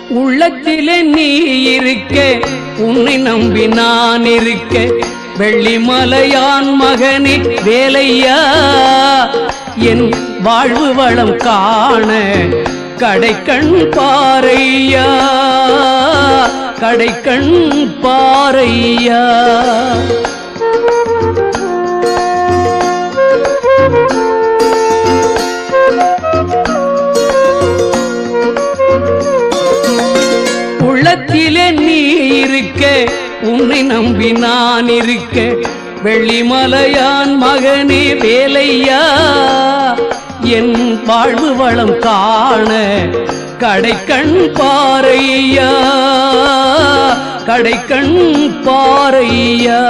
உள்ளத்திலே நீ இருக்க உன்னை நம்பி நான் இருக்க வெள்ளிமலையான் மகனே வேலையா என் வாழ்வு வளம் காண கடைக்கண் பாரையா கடைக்கண் பாரையா. உள்ளத்திலே நீ இருக்க உன்னை நம்பி நான் இருக்க வெள்ளிமலையான் மகனே வேலையா என் வாழ்வு வளம் காண கடைக்கண் பாரையா கடைக்கண் பாரையா.